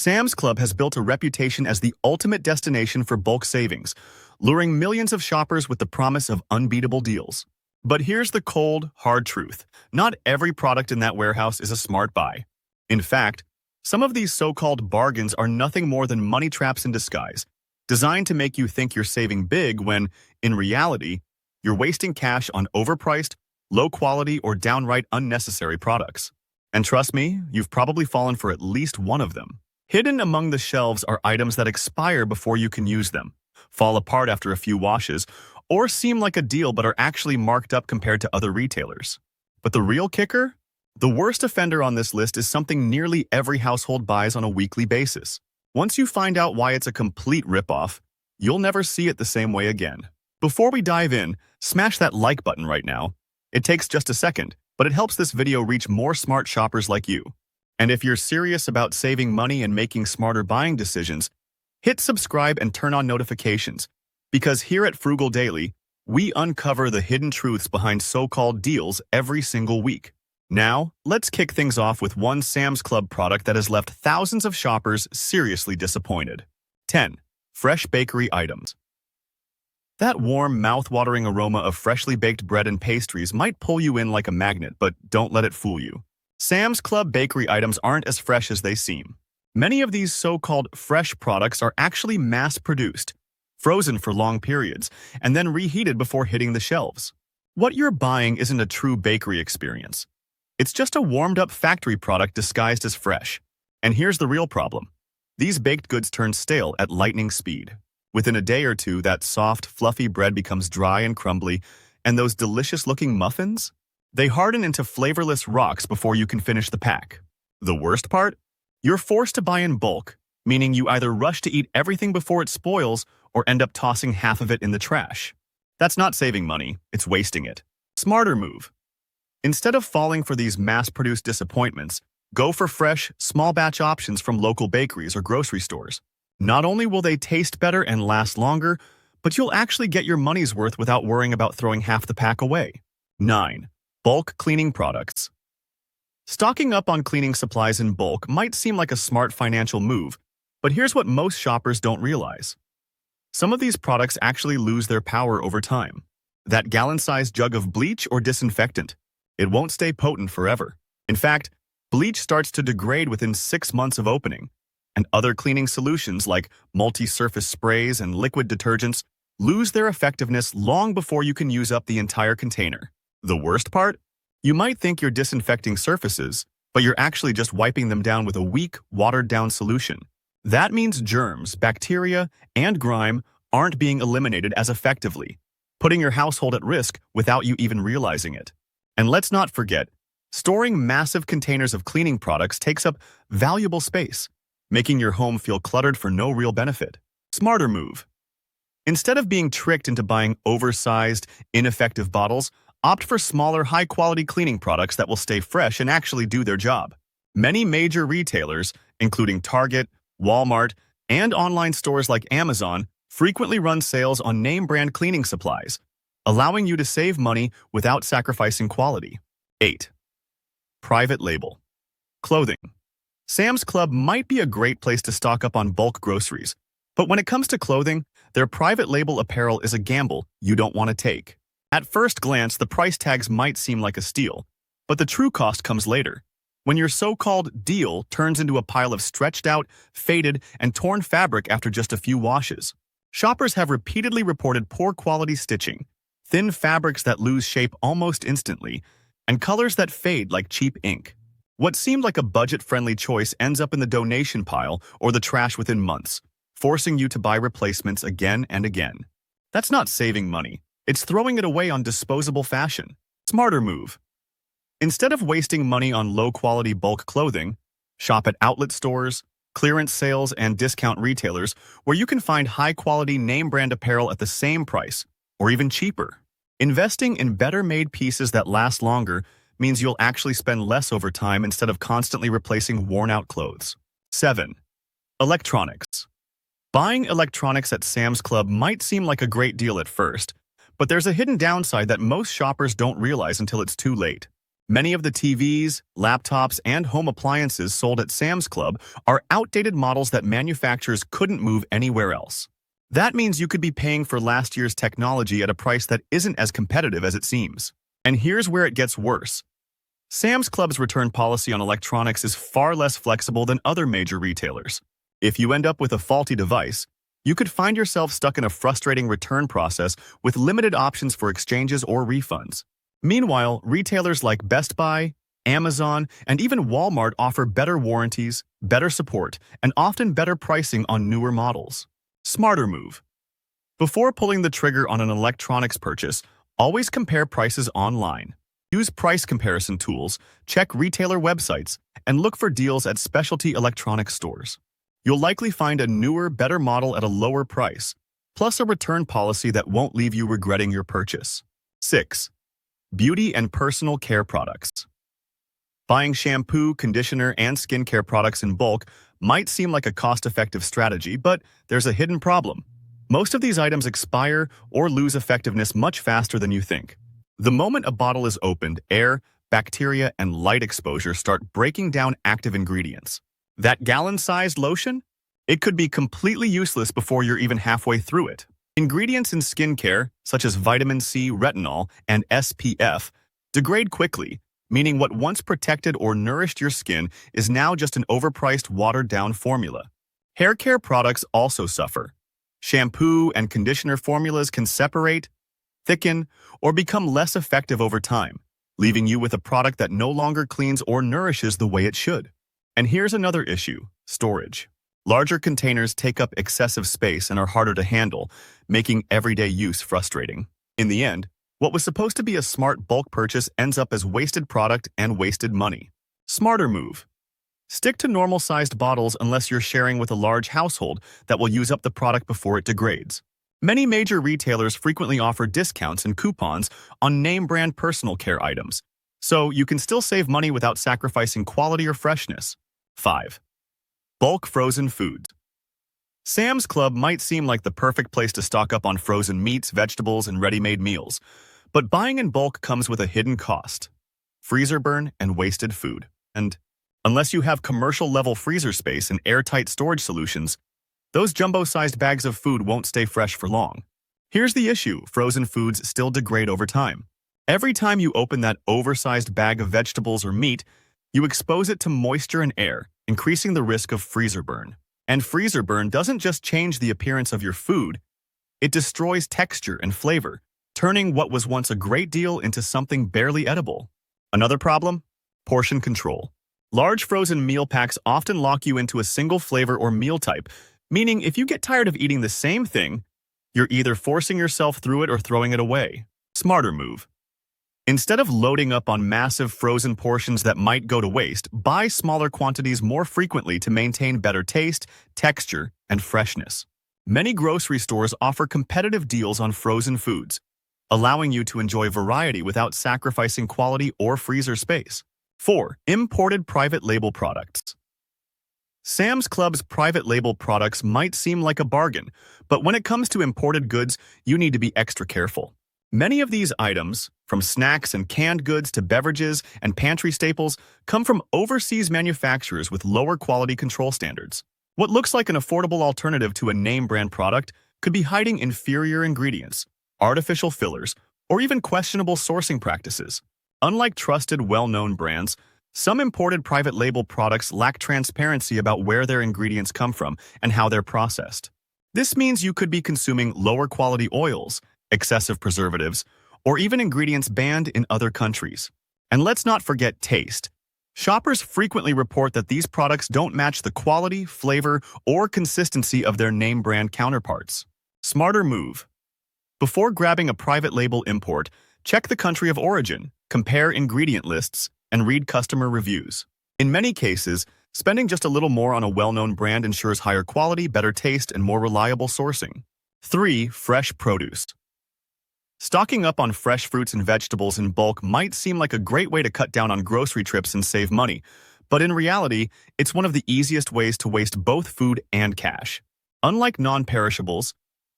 Sam's Club has built a reputation as the ultimate destination for bulk savings, luring millions of shoppers with the promise of unbeatable deals. But here's the cold, hard truth. Not every product in that warehouse is a smart buy. In fact, some of these so-called bargains are nothing more than money traps in disguise, designed to make you think you're saving big when, in reality, you're wasting cash on overpriced, low-quality, or downright unnecessary products. And trust me, you've probably fallen for at least one of them. Hidden among the shelves are items that expire before you can use them, fall apart after a few washes, or seem like a deal but are actually marked up compared to other retailers. But the real kicker? The worst offender on this list is something nearly every household buys on a weekly basis. Once you find out why it's a complete ripoff, you'll never see it the same way again. Before we dive in, smash that like button right now. It takes just a second, but it helps this video reach more smart shoppers like you. And if you're serious about saving money and making smarter buying decisions, hit subscribe and turn on notifications, because here at Frugal Daily, we uncover the hidden truths behind so-called deals every single week. Now, let's kick things off with one Sam's Club product that has left thousands of shoppers seriously disappointed. 10. Fresh bakery items. That warm, mouth-watering aroma of freshly baked bread and pastries might pull you in like a magnet, but don't let it fool you. Sam's Club bakery items aren't as fresh as they seem. Many of these so-called fresh products are actually mass-produced, frozen for long periods, and then reheated before hitting the shelves. What you're buying isn't a true bakery experience. It's just a warmed-up factory product disguised as fresh. And here's the real problem. These baked goods turn stale at lightning speed. Within a day or two, that soft, fluffy bread becomes dry and crumbly, and those delicious-looking muffins? They harden into flavorless rocks before you can finish the pack. The worst part? You're forced to buy in bulk, meaning you either rush to eat everything before it spoils or end up tossing half of it in the trash. That's not saving money, it's wasting it. Smarter move. Instead of falling for these mass-produced disappointments, go for fresh, small-batch options from local bakeries or grocery stores. Not only will they taste better and last longer, but you'll actually get your money's worth without worrying about throwing half the pack away. 9. Bulk cleaning products. Stocking up on cleaning supplies in bulk might seem like a smart financial move, but here's what most shoppers don't realize. Some of these products actually lose their power over time. That gallon-sized jug of bleach or disinfectant, it won't stay potent forever. In fact, bleach starts to degrade within 6 months of opening, and other cleaning solutions like multi-surface sprays and liquid detergents lose their effectiveness long before you can use up the entire container. The worst part? You might think you're disinfecting surfaces, but you're actually just wiping them down with a weak, watered-down solution. That means germs, bacteria, and grime aren't being eliminated as effectively, putting your household at risk without you even realizing it. And let's not forget, storing massive containers of cleaning products takes up valuable space, making your home feel cluttered for no real benefit. Smarter move. Instead of being tricked into buying oversized, ineffective bottles, opt for smaller, high-quality cleaning products that will stay fresh and actually do their job. Many major retailers, including Target, Walmart, and online stores like Amazon, frequently run sales on name-brand cleaning supplies, allowing you to save money without sacrificing quality. 8. Private label. Clothing. Sam's Club might be a great place to stock up on bulk groceries, but when it comes to clothing, their private label apparel is a gamble you don't want to take. At first glance, the price tags might seem like a steal, but the true cost comes later, when your so-called deal turns into a pile of stretched-out, faded, and torn fabric after just a few washes. Shoppers have repeatedly reported poor quality stitching, thin fabrics that lose shape almost instantly, and colors that fade like cheap ink. What seemed like a budget-friendly choice ends up in the donation pile or the trash within months, forcing you to buy replacements again and again. That's not saving money. It's throwing it away on disposable fashion. Smarter move. Instead of wasting money on low-quality bulk clothing, shop at outlet stores, clearance sales, and discount retailers where you can find high-quality name-brand apparel at the same price, or even cheaper. Investing in better-made pieces that last longer means you'll actually spend less over time instead of constantly replacing worn-out clothes. 7. Electronics. Buying electronics at Sam's Club might seem like a great deal at first, but there's a hidden downside that most shoppers don't realize until it's too late. Many of the TVs, laptops, and home appliances sold at Sam's Club are outdated models that manufacturers couldn't move anywhere else. That means you could be paying for last year's technology at a price that isn't as competitive as it seems. And here's where it gets worse. Sam's Club's return policy on electronics is far less flexible than other major retailers. If you end up with a faulty device, you could find yourself stuck in a frustrating return process with limited options for exchanges or refunds. Meanwhile, retailers like Best Buy, Amazon, and even Walmart offer better warranties, better support, and often better pricing on newer models. Smarter move. Before pulling the trigger on an electronics purchase, always compare prices online. Use price comparison tools, check retailer websites, and look for deals at specialty electronics stores. You'll likely find a newer, better model at a lower price, plus a return policy that won't leave you regretting your purchase. 6. Beauty and personal care products. Buying shampoo, conditioner, and skincare products in bulk might seem like a cost-effective strategy, but there's a hidden problem. Most of these items expire or lose effectiveness much faster than you think. The moment a bottle is opened, air, bacteria, and light exposure start breaking down active ingredients. That gallon-sized lotion? It could be completely useless before you're even halfway through it. Ingredients in skincare, such as vitamin C, retinol, and SPF, degrade quickly, meaning what once protected or nourished your skin is now just an overpriced, watered-down formula. Hair care products also suffer. Shampoo and conditioner formulas can separate, thicken, or become less effective over time, leaving you with a product that no longer cleans or nourishes the way it should. And here's another issue: storage. Larger containers take up excessive space and are harder to handle, making everyday use frustrating. In the end, what was supposed to be a smart bulk purchase ends up as wasted product and wasted money. Smarter move. Stick to normal-sized bottles unless you're sharing with a large household that will use up the product before it degrades. Many major retailers frequently offer discounts and coupons on name-brand personal care items, so you can still save money without sacrificing quality or freshness. 5. Bulk frozen foods. Sam's Club might seem like the perfect place to stock up on frozen meats, vegetables, and ready-made meals, but buying in bulk comes with a hidden cost: freezer burn and wasted food. And unless you have commercial-level freezer space and airtight storage solutions, those jumbo-sized bags of food won't stay fresh for long. Here's the issue: frozen foods still degrade over time. Every time you open that oversized bag of vegetables or meat, you expose it to moisture and air, increasing the risk of freezer burn. And freezer burn doesn't just change the appearance of your food, it destroys texture and flavor, turning what was once a great deal into something barely edible. Another problem? Portion control. Large frozen meal packs often lock you into a single flavor or meal type, meaning if you get tired of eating the same thing, you're either forcing yourself through it or throwing it away. Smarter move. Instead of loading up on massive frozen portions that might go to waste, buy smaller quantities more frequently to maintain better taste, texture, and freshness. Many grocery stores offer competitive deals on frozen foods, allowing you to enjoy variety without sacrificing quality or freezer space. 4. Imported private label products. Sam's Club's private label products might seem like a bargain, but when it comes to imported goods, you need to be extra careful. Many of these items, from snacks and canned goods to beverages and pantry staples, come from overseas manufacturers with lower quality control standards. What looks like an affordable alternative to a name-brand product could be hiding inferior ingredients, artificial fillers, or even questionable sourcing practices. Unlike trusted, well-known brands, some imported private label products lack transparency about where their ingredients come from and how they're processed. This means you could be consuming lower quality oils, excessive preservatives, or even ingredients banned in other countries. And let's not forget taste. Shoppers frequently report that these products don't match the quality, flavor, or consistency of their name-brand counterparts. Smarter move. Before grabbing a private label import, check the country of origin, compare ingredient lists, and read customer reviews. In many cases, spending just a little more on a well-known brand ensures higher quality, better taste, and more reliable sourcing. 3. Fresh produce. Stocking up on fresh fruits and vegetables in bulk might seem like a great way to cut down on grocery trips and save money, but in reality, it's one of the easiest ways to waste both food and cash. Unlike non-perishables,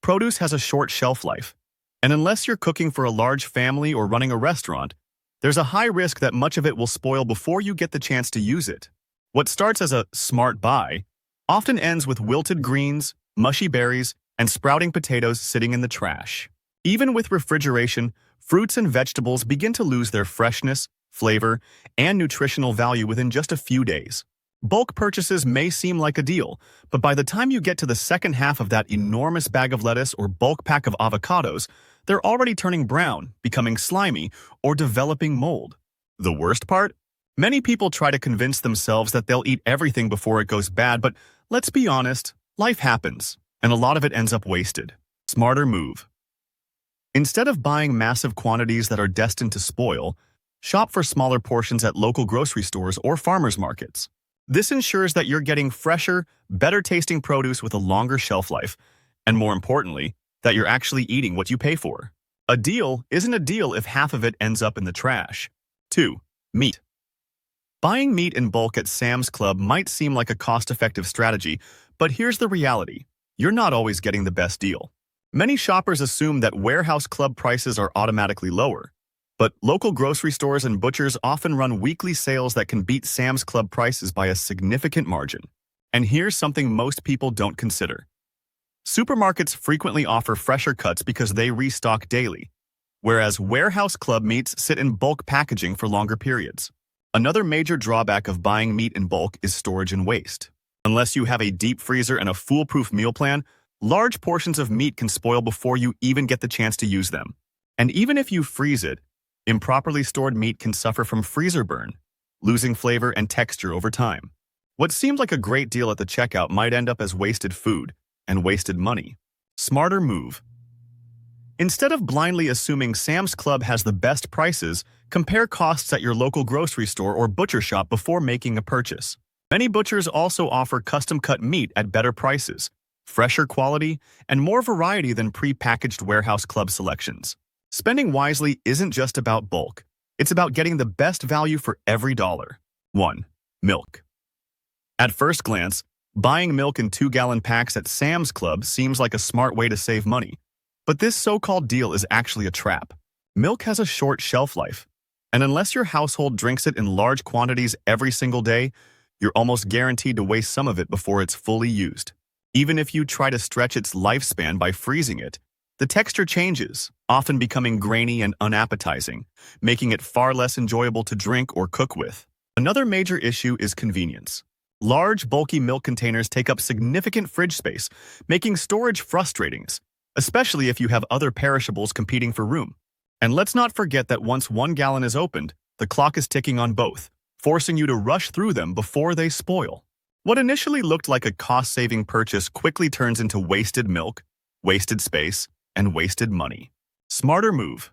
produce has a short shelf life, and unless you're cooking for a large family or running a restaurant, there's a high risk that much of it will spoil before you get the chance to use it. What starts as a smart buy often ends with wilted greens, mushy berries, and sprouting potatoes sitting in the trash. Even with refrigeration, fruits and vegetables begin to lose their freshness, flavor, and nutritional value within just a few days. Bulk purchases may seem like a deal, but by the time you get to the second half of that enormous bag of lettuce or bulk pack of avocados, they're already turning brown, becoming slimy, or developing mold. The worst part? Many people try to convince themselves that they'll eat everything before it goes bad, but let's be honest, life happens, and a lot of it ends up wasted. Smarter move. Instead of buying massive quantities that are destined to spoil, shop for smaller portions at local grocery stores or farmers markets. This ensures that you're getting fresher, better-tasting produce with a longer shelf life, and more importantly, that you're actually eating what you pay for. A deal isn't a deal if half of it ends up in the trash. 2. Meat. Buying meat in bulk at Sam's Club might seem like a cost-effective strategy, but here's the reality. You're not always getting the best deal. Many shoppers assume that warehouse club prices are automatically lower, but local grocery stores and butchers often run weekly sales that can beat Sam's Club prices by a significant margin. And here's something most people don't consider. Supermarkets frequently offer fresher cuts because they restock daily, whereas warehouse club meats sit in bulk packaging for longer periods. Another major drawback of buying meat in bulk is storage and waste. Unless you have a deep freezer and a foolproof meal plan, large portions of meat can spoil before you even get the chance to use them. And even if you freeze it, improperly stored meat can suffer from freezer burn, losing flavor and texture over time. What seemed like a great deal at the checkout might end up as wasted food and wasted money. Smarter move. Instead of blindly assuming Sam's Club has the best prices, compare costs at your local grocery store or butcher shop before making a purchase. Many butchers also offer custom-cut meat at better prices, fresher quality, and more variety than pre-packaged warehouse club selections. Spending wisely isn't just about bulk. It's about getting the best value for every dollar. 1. Milk. At first glance, buying milk in 2-gallon packs at Sam's Club seems like a smart way to save money. But this so-called deal is actually a trap. Milk has a short shelf life, and unless your household drinks it in large quantities every single day, you're almost guaranteed to waste some of it before it's fully used. Even if you try to stretch its lifespan by freezing it, the texture changes, often becoming grainy and unappetizing, making it far less enjoyable to drink or cook with. Another major issue is convenience. Large, bulky milk containers take up significant fridge space, making storage frustrating, especially if you have other perishables competing for room. And let's not forget that once 1 gallon is opened, the clock is ticking on both, forcing you to rush through them before they spoil. What initially looked like a cost-saving purchase quickly turns into wasted milk, wasted space, and wasted money. Smarter move.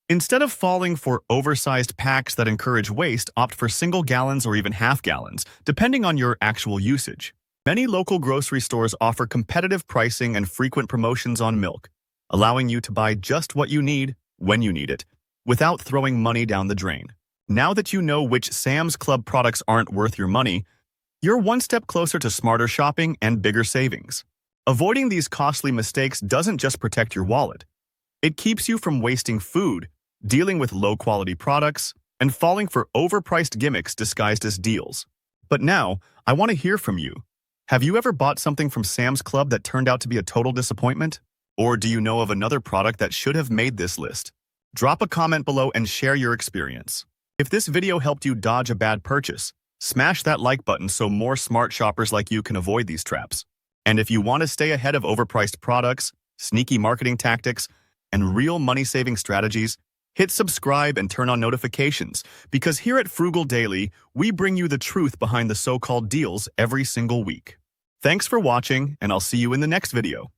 Instead of falling for oversized packs that encourage waste, opt for single gallons or even half gallons, depending on your actual usage. Many local grocery stores offer competitive pricing and frequent promotions on milk, allowing you to buy just what you need, when you need it, without throwing money down the drain. Now that you know which Sam's Club products aren't worth your money, you're one step closer to smarter shopping and bigger savings. Avoiding these costly mistakes doesn't just protect your wallet. It keeps you from wasting food, dealing with low-quality products, and falling for overpriced gimmicks disguised as deals. But now, I want to hear from you. Have you ever bought something from Sam's Club that turned out to be a total disappointment? Or do you know of another product that should have made this list? Drop a comment below and share your experience. If this video helped you dodge a bad purchase, smash that like button so more smart shoppers like you can avoid these traps. And if you want to stay ahead of overpriced products, sneaky marketing tactics, and real money-saving strategies, hit subscribe and turn on notifications, because here at Frugal Daily, we bring you the truth behind the so-called deals every single week. Thanks for watching, and I'll see you in the next video.